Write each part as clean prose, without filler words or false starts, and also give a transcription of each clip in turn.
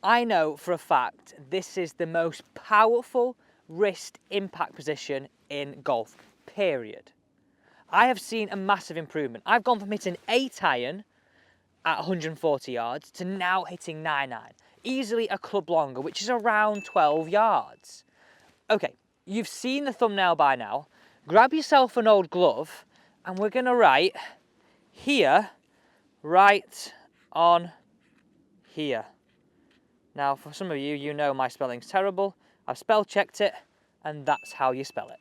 I know for a fact this is the most powerful wrist impact position in golf, period. I have seen a massive improvement. I've gone from hitting 8 iron at 140 yards to now hitting 9 iron. Easily a club longer, which is around 12 yards. Okay, you've seen the thumbnail by now. Grab yourself an old glove and we're gonna write here, right on here. Now, for some of you, you know my spelling's terrible. I've spell checked it and that's how you spell it.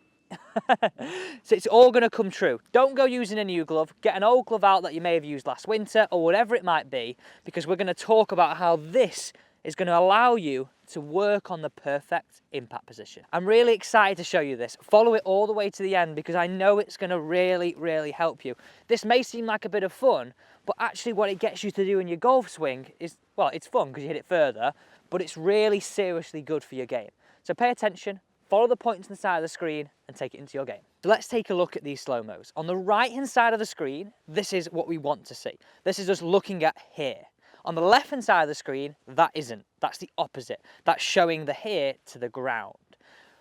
So it's all going to come true. Don't go using a new glove. Get an old glove out that you may have used last winter or whatever it might be, because we're going to talk about how this is going to allow you to work on the perfect impact position. I'm really excited to show you this. Follow it all the way to the end because I know it's going to really help you. This may seem like a bit of fun, but actually what it gets you to do in your golf swing is, well, it's fun because you hit it further, but it's really seriously good for your game. So pay attention, follow the points on the side of the screen and take it into your game. So let's take a look at these slow-mos. On the right-hand side of the screen, this is what we want to see. This is us looking at here. On the left-hand side of the screen, that isn't. That's the opposite. That's showing the here to the ground.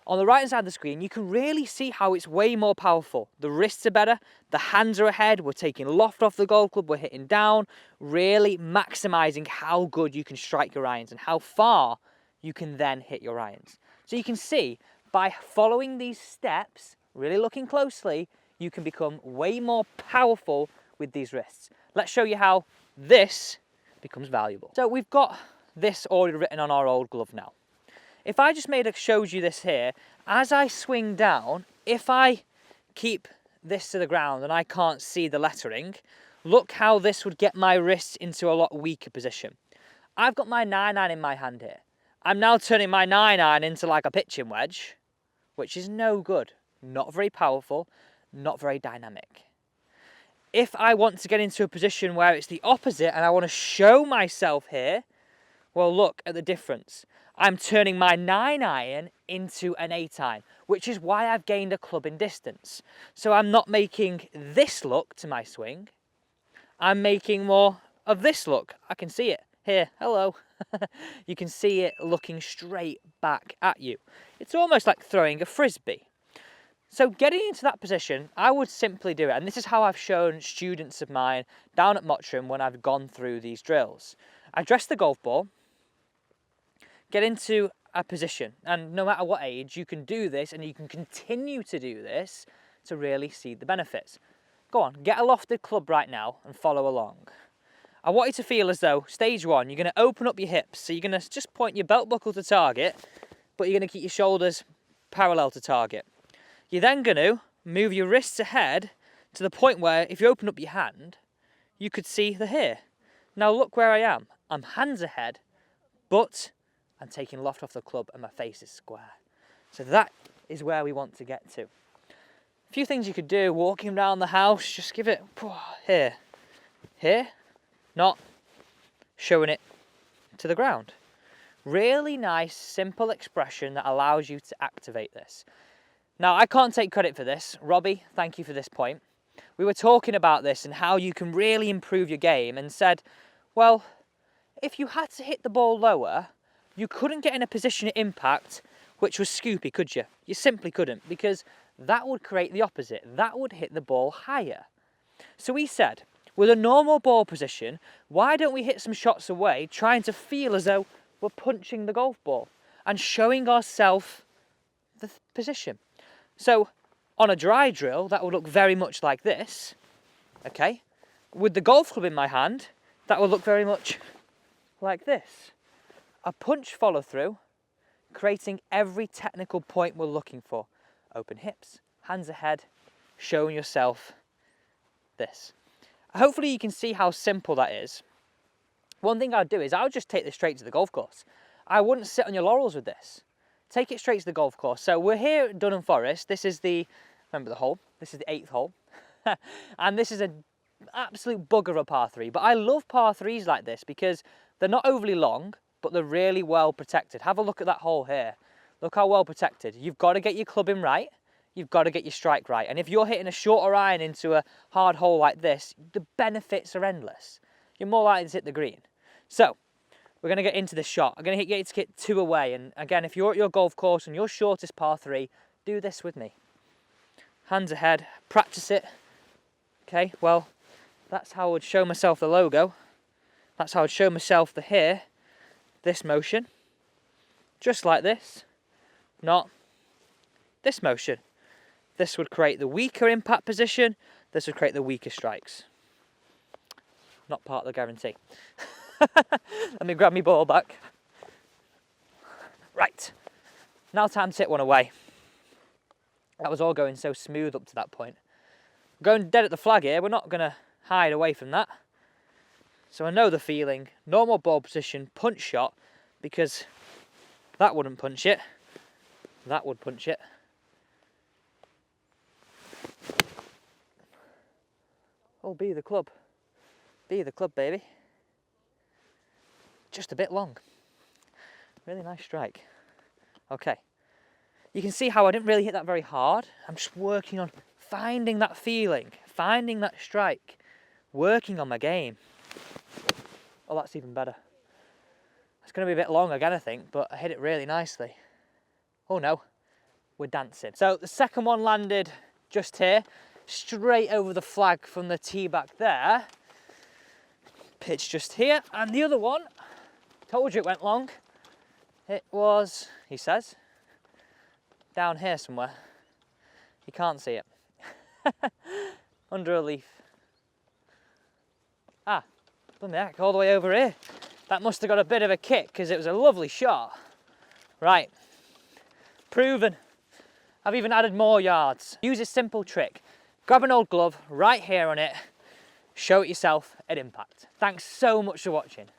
On the right-hand side of the screen, you can really see how it's way more powerful. The wrists are better, the hands are ahead, we're taking loft off the golf club, we're hitting down, really maximising how good you can strike your irons and how far you can then hit your irons. So you can see, by following these steps, really looking closely, you can become way more powerful with these wrists. Let's show you how this becomes valuable. So we've got this already written on our old glove now. If I just showed you this here, as I swing down, if I keep this to the ground and I can't see the lettering, look how this would get my wrists into a lot weaker position. I've got my 9-iron in my hand here. I'm now turning my 9-iron into like a pitching wedge, which is no good. Not very powerful, not very dynamic. If I want to get into a position where it's the opposite and I want to show myself here, well, look at the difference. I'm turning my 9-iron into an 8-iron, which is why I've gained a club in distance. So I'm not making this look to my swing. I'm making more of this look. I can see it here. Hello. You can see it looking straight back at you. It's almost like throwing a frisbee. So getting into that position, I would simply do it. And this is how I've shown students of mine down at Mottram when I've gone through these drills. I dress the golf ball, get into a position, and no matter what age, you can do this and you can continue to do this to really see the benefits. Go on, get a lofted club right now and follow along. I want you to feel as though, stage one, you're going to open up your hips. So you're going to just point your belt buckle to target, but you're going to keep your shoulders parallel to target. You're then going to move your wrists ahead to the point where if you open up your hand, you could see the here. Now look where I am. I'm hands ahead, but I'm taking loft off the club and my face is square. So that is where we want to get to. A few things you could do, walking around the house, just give it here, here, not showing it to the ground. Really nice, simple expression that allows you to activate this. Now, I can't take credit for this. Robbie, thank you for this point. We were talking about this and how you can really improve your game and said, well, if you had to hit the ball lower, you couldn't get in a position of impact which was scoopy, could you? You simply couldn't, because that would create the opposite. That would hit the ball higher. So we said, with a normal ball position, why don't we hit some shots away, trying to feel as though we're punching the golf ball and showing ourselves the position. So on a dry drill, that would look very much like this, okay? With the golf club in my hand, that would look very much like this. A punch follow through, creating every technical point we're looking for. Open hips, hands ahead, showing yourself this. Hopefully you can see how simple that is. One thing I'd do is I would just take this straight to the golf course. I wouldn't sit on your laurels with this. Take it straight to the golf course. So we're here at Dunham Forest. This is remember the hole, this is the 8th hole. And this is an absolute bugger of a par 3. But I love par 3s like this because they're not overly long, but they're really well protected. Have a look at that hole here. Look how well protected. You've got to get your clubbing right. You've got to get your strike right. And if you're hitting a shorter iron into a hard hole like this, the benefits are endless. You're more likely to hit the green. So we're going to get into the shot. I'm going to get you to hit 2 away. And again, if you're at your golf course and your shortest par 3, do this with me. Hands ahead, practice it. Okay, well, that's how I would show myself the logo. That's how I'd show myself the here, this motion. Just like this, not this motion. This would create the weaker impact position. This would create the weaker strikes. Not part of the guarantee. Let me grab my ball back. Right, now time to hit one away. That was all going so smooth up to that point. Going dead at the flag here, we're not going to hide away from that. So I know the feeling. Normal ball position, punch shot, because that wouldn't punch it. That would punch it. Oh, be the club. Be the club, baby. Just a bit long. Really nice strike. Okay. You can see how I didn't really hit that very hard. I'm just working on finding that feeling, finding that strike, working on my game. Oh, that's even better. It's going to be a bit long again, I think, but I hit it really nicely. Oh no, we're dancing. So the second one landed just here, straight over the flag from the tee back there. Pitch just here, and the other one, told you it went long. It was, he says, down here somewhere. You can't see it. Under a leaf. Ah, bloody heck, all the way over here. That must have got a bit of a kick because it was a lovely shot. Right, proven. I've even added more yards. Use a simple trick. Grab an old glove right here on it. Show it yourself at impact. Thanks so much for watching.